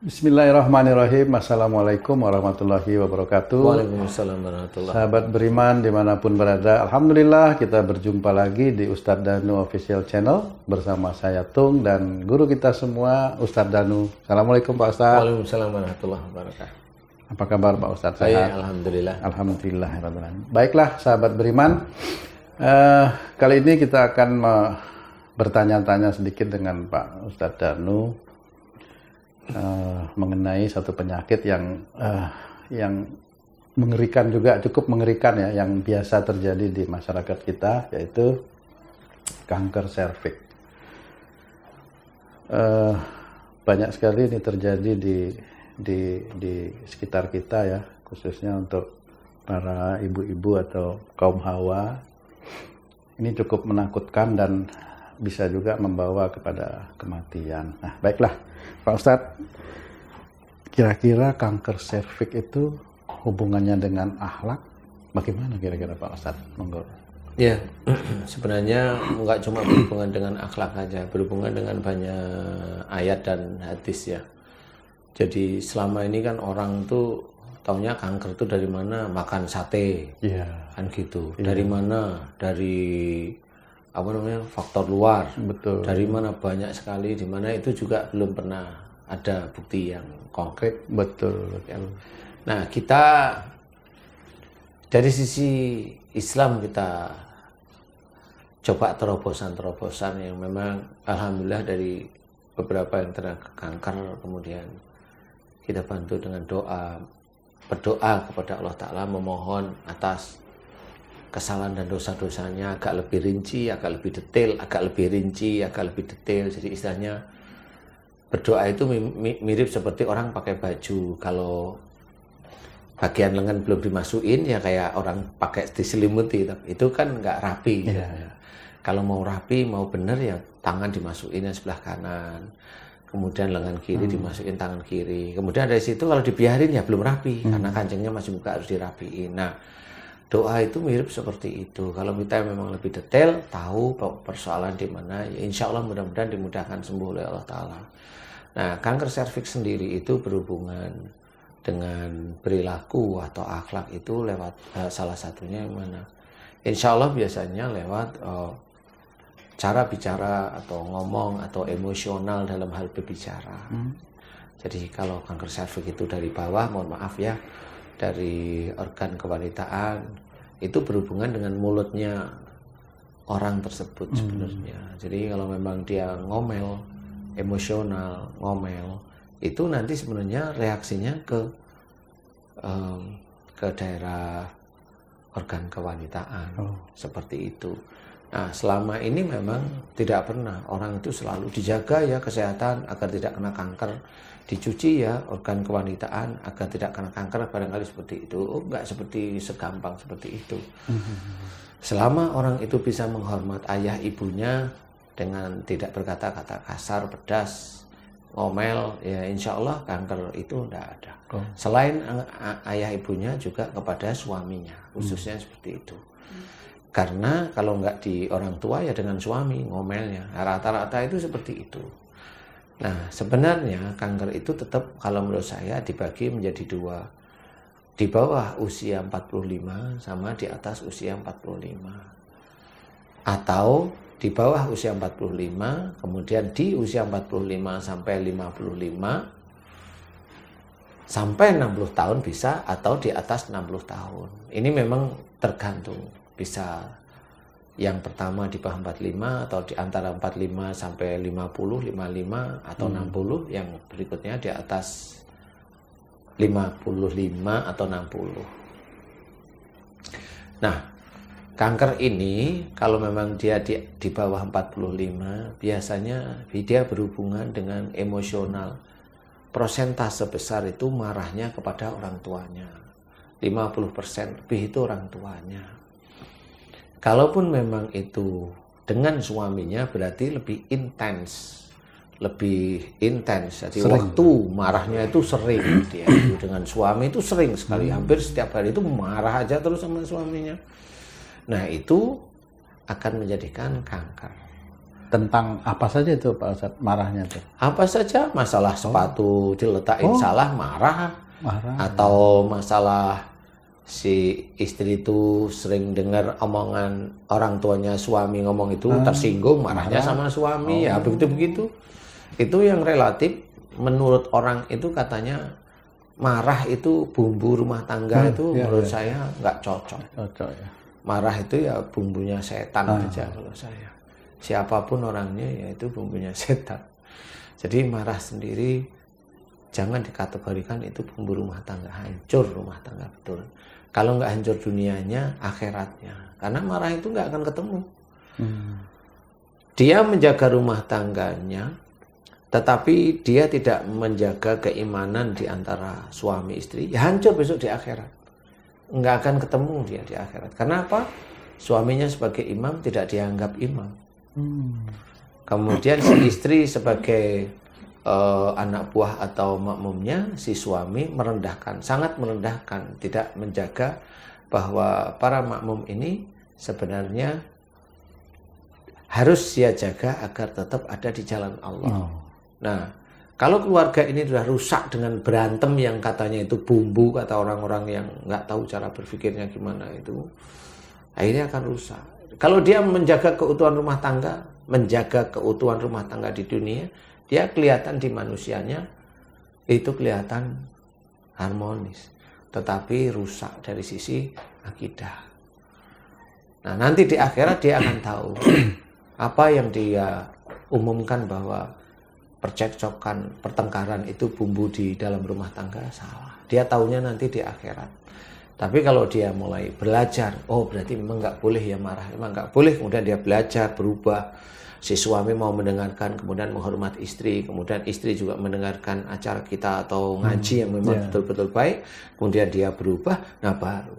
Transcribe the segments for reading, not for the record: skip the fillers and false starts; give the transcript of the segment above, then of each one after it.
Bismillahirrahmanirrahim. Assalamualaikum warahmatullahi wabarakatuh. Waalaikumsalam warahmatullahi Sahabat beriman dimanapun berada, Alhamdulillah kita berjumpa lagi di Ustadz Danu Official Channel bersama saya Tung dan guru kita semua Ustadz Danu. Assalamualaikum Pak Ustadz. Waalaikumsalam warahmatullahi wabarakatuh. Apa kabar Pak Ustadz? Baik, Sehat? alhamdulillah. Alhamdulillah. Baiklah sahabat beriman, kali ini kita akan bertanya-tanya sedikit dengan Pak Ustadz Danu mengenai satu penyakit yang mengerikan juga, cukup mengerikan ya, yang biasa terjadi di masyarakat kita, yaitu kanker serviks. Banyak sekali ini terjadi di sekitar kita ya, khususnya untuk para ibu-ibu atau kaum hawa. Ini cukup menakutkan dan bisa juga membawa kepada kematian. Nah, baiklah Pak Ustadz, kira-kira kanker serviks itu hubungannya dengan akhlak bagaimana kira-kira Pak Ustadz? Monggo. Ya, sebenarnya nggak cuma berhubungan dengan akhlak aja, berhubungan dengan banyak ayat dan hadis ya. Jadi selama ini kan orang tuh taunya kanker itu dari mana? Makan sate, kan gitu. Dari mana? Dari faktor luar. Betul. Dari mana? Banyak sekali. Di mana itu juga belum pernah ada bukti yang konkret. Betul. Ya. Nah, kita dari sisi Islam kita coba terobosan-terobosan yang memang alhamdulillah dari beberapa yang terkena kanker, kemudian kita bantu dengan doa, berdoa kepada Allah Ta'ala, memohon atas kesalahan dan dosa-dosanya agak lebih rinci, agak lebih detail, agak lebih rinci, agak lebih detail. Jadi istilahnya berdoa itu mirip seperti orang pakai baju. Kalau bagian lengan belum dimasukin ya kayak orang pakai diselimuti, itu kan nggak rapi. Ya. Kalau mau rapi, mau bener ya tangan dimasukin yang sebelah kanan, kemudian lengan kiri dimasukin tangan kiri. Kemudian dari situ kalau dibiarin ya belum rapi karena kancingnya masih buka, harus dirapiin. Nah, doa itu mirip seperti itu. Kalau kita memang lebih detail, tahu persoalan di mana, ya insya Allah mudah-mudahan dimudahkan sembuh oleh Allah Ta'ala. Nah, kanker serviks sendiri itu berhubungan dengan perilaku atau akhlak itu lewat salah satunya yang mana? Insya Allah biasanya lewat cara bicara atau ngomong atau emosional dalam hal berbicara. Jadi kalau kanker serviks itu dari bawah, mohon maaf ya, dari organ kewanitaan, itu berhubungan dengan mulutnya orang tersebut sebenarnya. Jadi kalau memang dia ngomel, emosional, ngomel, itu nanti sebenarnya reaksinya ke daerah organ kewanitaan, seperti itu. Nah, selama ini memang tidak pernah, orang itu selalu dijaga ya kesehatan agar tidak kena kanker, dicuci ya organ kewanitaan agar tidak kena kanker, barangkali seperti itu. Enggak seperti segampang seperti itu. Selama orang itu bisa menghormat ayah ibunya dengan tidak berkata-kata kasar, pedas, ngomel, ya insya Allah kanker itu tidak ada. Selain ayah ibunya juga kepada suaminya, khususnya seperti itu. Karena kalau nggak di orang tua ya dengan suami ngomelnya, rata-rata itu seperti itu. Nah, sebenarnya kanker itu tetap kalau menurut saya dibagi menjadi dua. Di bawah usia 45 sama di atas usia 45. Atau di bawah usia 45, kemudian di usia 45 sampai 55, sampai 60 tahun bisa, atau di atas 60 tahun. Ini memang tergantung. Bisa yang pertama di bawah 45 atau di antara 45 sampai 50, 55 atau 60, yang berikutnya di atas 55 atau 60. Nah, kanker ini kalau memang dia di bawah 45, biasanya dia berhubungan dengan emosional. Persentase besar itu marahnya kepada orang tuanya. 50% lebih itu orang tuanya. Kalaupun memang itu dengan suaminya berarti lebih intens. Jadi sering. Waktu marahnya itu sering dia itu dengan suami itu sering sekali, hampir setiap hari itu marah aja terus sama suaminya. Nah, itu akan menjadikan kanker. Tentang apa saja itu Pak Ustadz marahnya tuh? Apa saja, masalah sepatu diletakin salah marah. Atau masalah si istri itu sering dengar omongan orang tuanya suami ngomong itu tersinggung, marahnya sama suami, ya begitu-begitu. Itu yang relatif menurut orang itu katanya marah itu bumbu rumah tangga itu menurut saya nggak cocok. Ya. Marah itu ya bumbunya setan aja kalau saya. Siapapun orangnya ya itu bumbunya setan. Jadi marah sendiri jangan dikategorikan itu bumbu rumah tangga, hancur rumah tangga betul. Kalau nggak hancur dunianya, akhiratnya. Karena marah itu nggak akan ketemu. Dia menjaga rumah tangganya, tetapi dia tidak menjaga keimanan di antara suami istri, ya hancur besok di akhirat. Nggak akan ketemu dia di akhirat. Karena apa? Suaminya sebagai imam tidak dianggap imam. Kemudian si istri sebagai anak buah atau makmumnya, si suami merendahkan, sangat merendahkan, tidak menjaga bahwa para makmum ini sebenarnya harus dia jaga agar tetap ada di jalan Allah. Nah, kalau keluarga ini sudah rusak dengan berantem yang katanya itu bumbu, kata orang-orang yang nggak tahu cara berpikirnya gimana itu, akhirnya akan rusak. Kalau dia menjaga keutuhan rumah tangga, menjaga keutuhan rumah tangga di dunia, dia kelihatan di manusianya itu kelihatan harmonis, tetapi rusak dari sisi akidah. Nah, nanti di akhirat dia akan tahu apa yang dia umumkan bahwa percekcokan, pertengkaran itu bumbu di dalam rumah tangga, salah. Dia tahunya nanti di akhirat. Tapi kalau dia mulai belajar, oh berarti memang nggak boleh ya marah, memang nggak boleh. Kemudian dia belajar, berubah. Si suami mau mendengarkan, kemudian menghormat istri, kemudian istri juga mendengarkan acara kita atau ngaji yang memang betul-betul baik. Kemudian dia berubah, nah baru.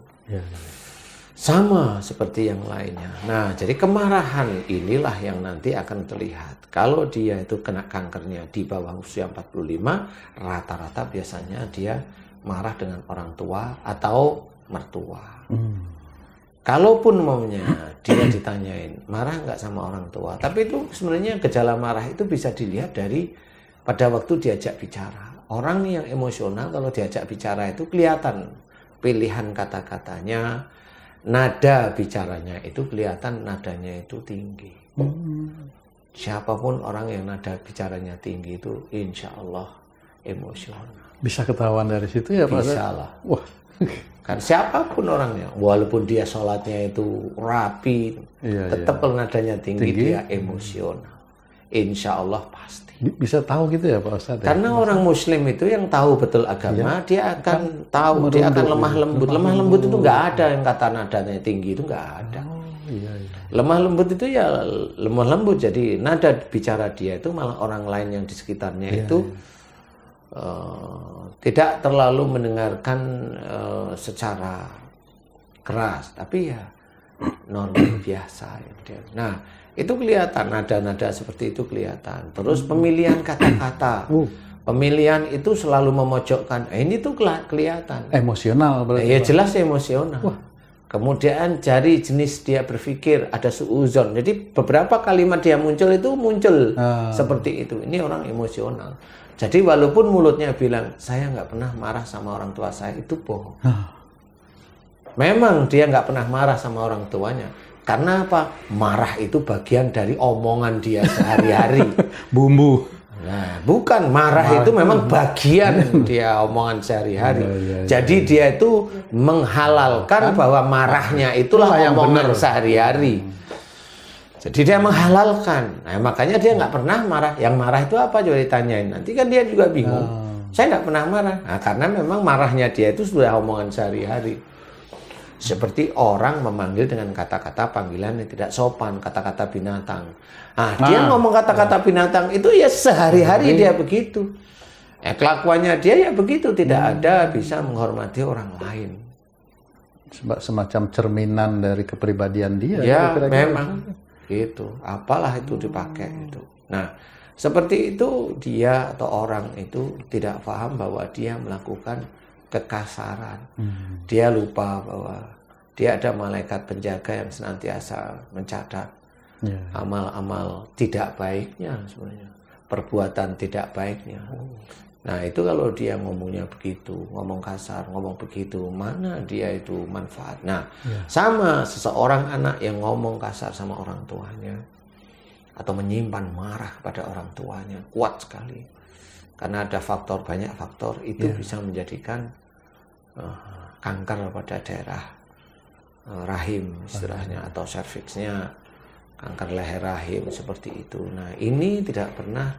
Sama seperti yang lainnya. Nah, jadi kemarahan inilah yang nanti akan terlihat. Kalau dia itu kena kankernya di bawah usia 45, rata-rata biasanya dia marah dengan orang tua atau mertua. Kalaupun maunya dia ditanyain, marah nggak sama orang tua. Tapi itu sebenarnya gejala marah itu bisa dilihat dari pada waktu diajak bicara. Orang yang emosional kalau diajak bicara itu kelihatan pilihan kata-katanya, nada bicaranya itu kelihatan nadanya itu tinggi. Siapapun orang yang nada bicaranya tinggi itu insya Allah emosional. Bisa ketahuan dari situ ya Pak? Bisa lah. Wah. Kan siapapun orangnya, walaupun dia sholatnya itu rapi, tetap kalau nadanya tinggi, dia emosional. Insya Allah pasti. Bisa tahu gitu ya Pak Ustadz? Karena orang Muslim itu yang tahu betul agama, dia akan tahu, dia akan lemah lembut. Lemah lembut itu nggak ada yang kata nadanya tinggi itu nggak ada. Lemah lembut itu ya lemah lembut. Jadi nada bicara dia itu malah orang lain yang di sekitarnya itu tidak terlalu mendengarkan secara keras, tapi ya normal biasa. Nah, itu kelihatan nada-nada seperti itu kelihatan. Terus pemilihan kata-kata, pemilihan itu selalu memojokkan. Ini tuh kelihatan. Emosional berarti. Ya jelas emosional. Kemudian dari jenis dia berpikir ada suuzon. Jadi beberapa kalimat dia muncul seperti itu. Ini orang emosional. Jadi walaupun mulutnya bilang, saya nggak pernah marah sama orang tua saya, itu bohong. Memang dia nggak pernah marah sama orang tuanya. Karena apa? Marah itu bagian dari omongan dia sehari-hari. Bumbu. Nah, bukan. Marah itu memang bagian dia omongan sehari-hari. Jadi dia itu menghalalkan bahwa marahnya itulah omongan sehari-hari. Jadi dia menghalalkan. Nah, makanya dia nggak pernah marah. Yang marah itu apa? Coba ditanyain. Nanti kan dia juga bingung. Saya nggak pernah marah. Nah, karena memang marahnya dia itu sudah omongan sehari-hari. Seperti orang memanggil dengan kata-kata panggilan yang tidak sopan, kata-kata binatang. Nah, dia ngomong kata-kata binatang itu ya sehari-hari dia begitu. Kelakuannya dia ya begitu. Tidak ada bisa menghormati orang lain. Semacam cerminan dari kepribadian dia. Ya, memang. Gitu, apalah itu dipakai itu. Nah, seperti itu dia atau orang itu tidak paham bahwa dia melakukan kekasaran. Dia lupa bahwa dia ada malaikat penjaga yang senantiasa mencatat amal-amal tidak baiknya sebenarnya, perbuatan tidak baiknya. Nah itu kalau dia ngomongnya begitu, ngomong kasar, ngomong begitu, mana dia itu manfaat. Nah sama seseorang anak yang ngomong kasar sama orang tuanya, atau menyimpan marah kepada orang tuanya, kuat sekali. Karena ada faktor, banyak faktor, itu bisa menjadikan kanker pada daerah rahim istilahnya, atau serviksnya, kanker leher rahim seperti itu. Nah ini tidak pernah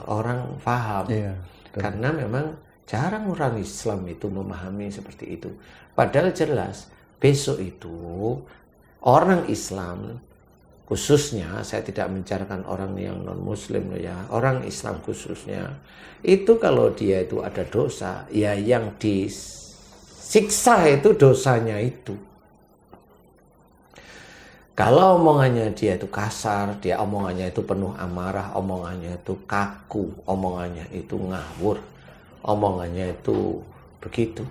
orang paham, karena memang jarang orang Islam itu memahami seperti itu. Padahal jelas besok itu orang Islam khususnya, saya tidak membicarakan orang yang non muslim ya, orang Islam khususnya itu kalau dia itu ada dosa, ya yang disiksa itu dosanya itu. Kalau omongannya dia itu kasar, dia omongannya itu penuh amarah, omongannya itu kaku, omongannya itu ngawur, omongannya itu begitu.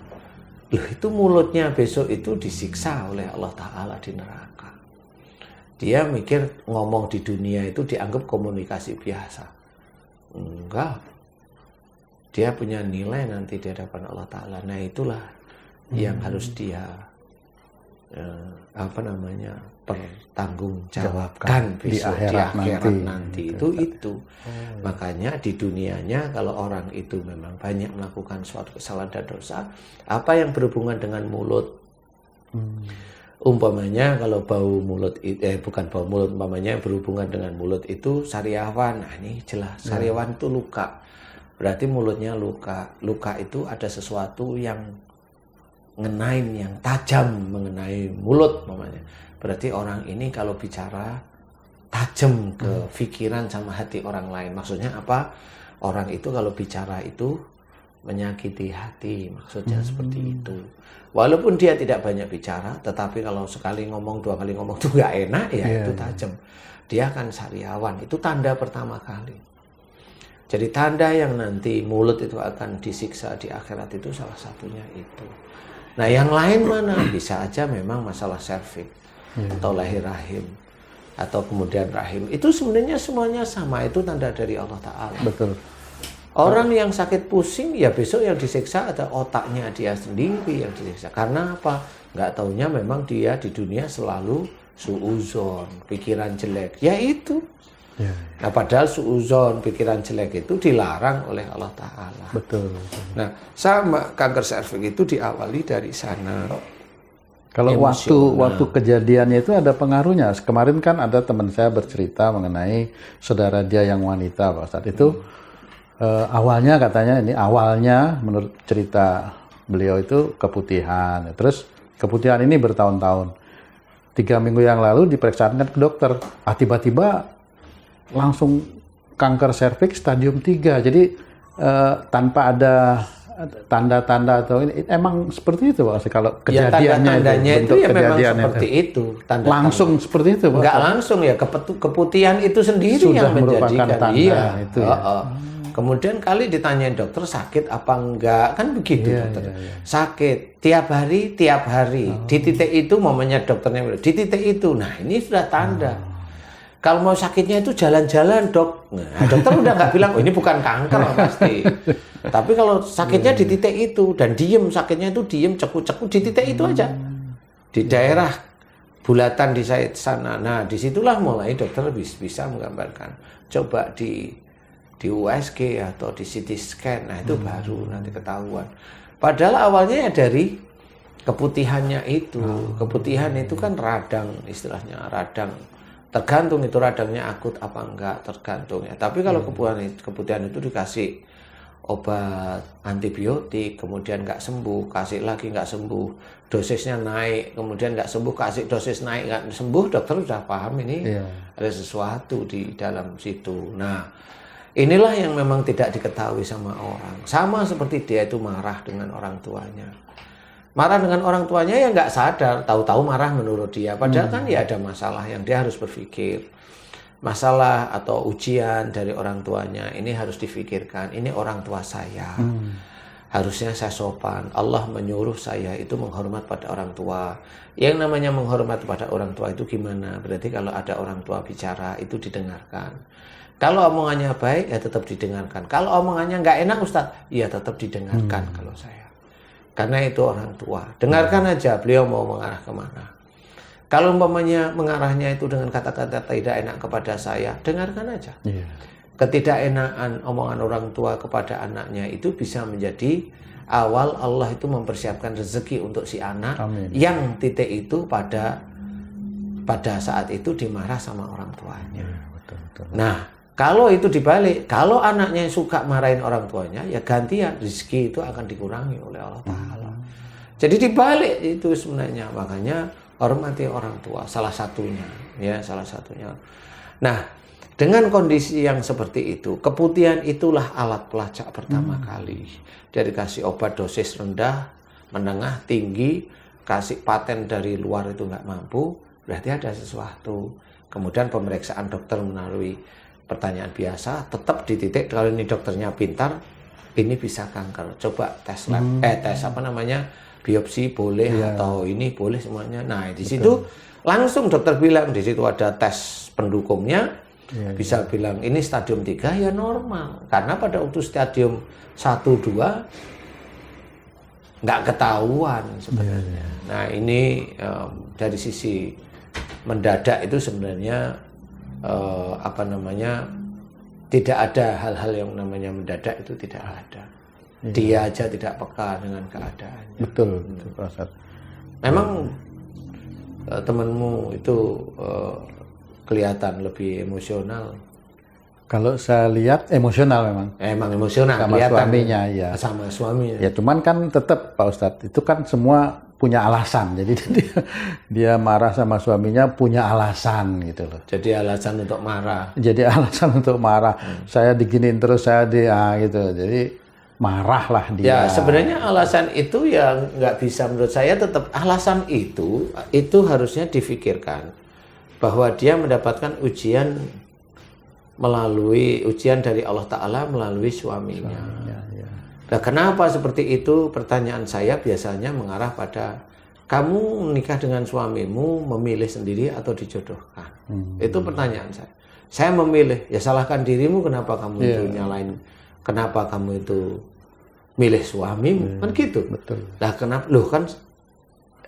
Loh, itu mulutnya besok itu disiksa oleh Allah Ta'ala di neraka. Dia mikir ngomong di dunia itu dianggap komunikasi biasa. Enggak. Dia punya nilai nanti di hadapan Allah Ta'ala. Nah itulah yang harus dia pertanggungjawabkan besok di akhirat nanti. Itu. Makanya di dunianya kalau orang itu memang banyak melakukan suatu kesalahan dan dosa, apa yang berhubungan dengan mulut, umpamanya kalau bau mulut bukan bau mulut, umpamanya berhubungan dengan mulut itu sariawan. Nah ini jelas sariawan itu luka, berarti mulutnya luka. Luka itu ada sesuatu yang ngenain, yang tajam mengenai mulut umpamanya. Berarti orang ini kalau bicara tajam ke pikiran sama hati orang lain. Maksudnya apa? Orang itu kalau bicara itu menyakiti hati, maksudnya seperti itu. Walaupun dia tidak banyak bicara, tetapi kalau sekali ngomong, dua kali ngomong itu nggak enak, ya itu tajam. Dia akan sariawan, itu tanda pertama kali. Jadi tanda yang nanti mulut itu akan disiksa di akhirat itu salah satunya itu. Nah yang lain mana? Bisa aja memang masalah serviks atau lahir rahim, atau kemudian rahim. Itu sebenarnya semuanya sama, itu tanda dari Allah Ta'ala. Betul. Orang yang sakit pusing, ya besok yang disiksa ada otaknya dia sendiri yang disiksa. Karena apa? Nggak taunya memang dia di dunia selalu suuzon, pikiran jelek. Ya itu. Nah padahal suuzon, pikiran jelek itu dilarang oleh Allah Ta'ala. Betul. Nah sama kanker serviks itu diawali dari sana. Kalau waktu kejadiannya itu ada pengaruhnya. Kemarin kan ada teman saya bercerita mengenai saudara dia yang wanita, Pak Ustadz. Itu awalnya katanya, ini awalnya menurut cerita beliau itu keputihan. Terus keputihan ini bertahun-tahun. 3 minggu yang lalu diperiksakan ke dokter. Tiba-tiba langsung kanker serviks stadium 3. Jadi tanpa ada tanda-tanda atau ini, emang seperti itu Pak, kalau kejadiannya tanda-tandanya itu ya memang seperti itu. Langsung seperti itu Pak? Enggak langsung ya, keputihan itu sendiri sudah yang menjadikan tanda itu ya. Kemudian kali ditanyain dokter sakit apa enggak, kan begitu dokter. Sakit tiap hari, di titik itu momennya dokternya di titik itu. Nah ini sudah tanda. Kalau mau sakitnya itu jalan-jalan dok. Nah dokter udah nggak bilang ini bukan kanker pasti. Tapi kalau sakitnya di titik itu dan diem, sakitnya itu diem, ceku-ceku di titik itu aja. Di daerah bulatan di sana. Nah disitulah mulai dokter bisa menggambarkan. Coba di USG atau di CT scan. Nah itu baru nanti ketahuan. Padahal awalnya ya dari keputihannya itu. Keputihan itu kan radang istilahnya, radang. Tergantung itu radangnya akut apa enggak, tergantung ya. Tapi kalau keputihan itu dikasih obat antibiotik, kemudian nggak sembuh, kasih lagi nggak sembuh, dosisnya naik, kemudian nggak sembuh, kasih dosis naik nggak sembuh, dokter udah paham ini ada sesuatu di dalam situ. Nah inilah yang memang tidak diketahui sama orang. Sama seperti dia itu marah dengan orang tuanya. Marah dengan orang tuanya ya nggak sadar, tahu-tahu marah menurut dia. Padahal kan ya ada masalah yang dia harus berpikir. Masalah atau ujian dari orang tuanya ini harus difikirkan. Ini orang tua saya. harusnya saya sopan. Allah menyuruh saya itu menghormat pada orang tua. Yang namanya menghormat pada orang tua itu gimana? Berarti kalau ada orang tua bicara itu didengarkan. Kalau omongannya baik ya tetap didengarkan. Kalau omongannya nggak enak Ustadz, ya tetap didengarkan kalau saya. Karena itu orang tua. Dengarkan aja beliau mau mengarah kemana. Kalau umpamanya mengarahnya itu dengan kata-kata tidak enak kepada saya, dengarkan aja. Ketidakenaan omongan orang tua kepada anaknya itu bisa menjadi awal Allah itu mempersiapkan rezeki untuk si anak. Amin. Yang titik itu pada saat itu dimarah sama orang tuanya. Betul. Nah, kalau itu dibalik, kalau anaknya suka marahin orang tuanya, ya gantian rezeki itu akan dikurangi oleh Allah Ta'ala. Jadi dibalik itu sebenarnya, makanya hormati orang tua, salah satunya. Nah, dengan kondisi yang seperti itu, keputihan itulah alat pelacak pertama kali. Dia dikasih obat dosis rendah, menengah, tinggi, kasih paten dari luar itu nggak mampu, berarti ada sesuatu. Kemudian pemeriksaan dokter melalui pertanyaan biasa, tetap di titik kalau ini dokternya pintar, ini bisa kanker. Coba tes lab, biopsi boleh atau ini boleh semuanya. Nah di situ langsung dokter bilang di situ ada tes pendukungnya, bisa bilang ini stadium 3 ya normal. Karena pada waktu stadium 1-2 nggak ketahuan sebenarnya. Nah ini dari sisi mendadak itu sebenarnya tidak ada hal-hal yang namanya mendadak itu tidak ada. Dia aja tidak peka dengan keadaannya. Betul Pak Ustadz. Memang temanmu itu kelihatan lebih emosional. Kalau saya lihat emosional memang. Emang emosional. Sama suaminya ya. Sama suaminya. Ya cuman kan tetap Pak Ustadz itu kan semua punya alasan. Jadi dia marah sama suaminya punya alasan gitu loh. Jadi alasan untuk marah. Saya diginiin terus gitu. Jadi marahlah dia. Ya sebenarnya alasan itu ya nggak bisa, menurut saya tetap alasan itu harusnya difikirkan bahwa dia mendapatkan ujian dari Allah Ta'ala melalui suaminya. Nah, kenapa seperti itu? Pertanyaan saya biasanya mengarah pada kamu menikah dengan suamimu memilih sendiri atau dijodohkan? Itu pertanyaan saya. Saya memilih, ya salahkan dirimu kenapa kamu itu nyalain. Kenapa kamu itu milih suamimu? Kan gitu. Betul. Lah kenapa? Loh kan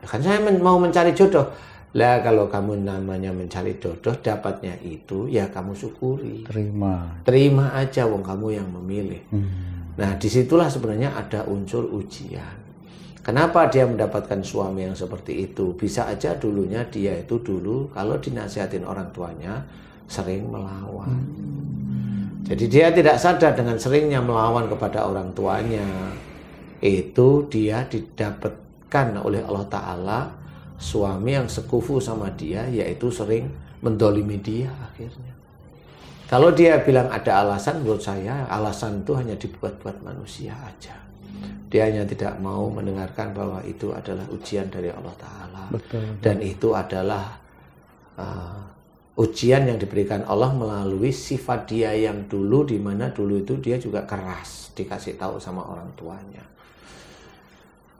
saya mau mencari jodoh. Lah kalau kamu namanya mencari jodoh, dapatnya itu ya kamu syukuri. Terima aja wong kamu yang memilih. Nah, disitulah sebenarnya ada unsur ujian. Kenapa dia mendapatkan suami yang seperti itu? Bisa aja dulunya dia itu kalau dinasihatin orang tuanya sering melawan. Jadi dia tidak sadar dengan seringnya melawan kepada orang tuanya. Itu dia didapatkan oleh Allah Ta'ala suami yang sekufu sama dia, yaitu sering mendolimi dia akhirnya. Kalau dia bilang ada alasan, menurut saya alasan itu hanya dibuat-buat manusia aja. Dia hanya tidak mau mendengarkan bahwa itu adalah ujian dari Allah Ta'ala. Dan itu adalah ujian yang diberikan Allah melalui sifat dia yang dulu, di mana dulu itu dia juga keras dikasih tahu sama orang tuanya.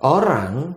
Orang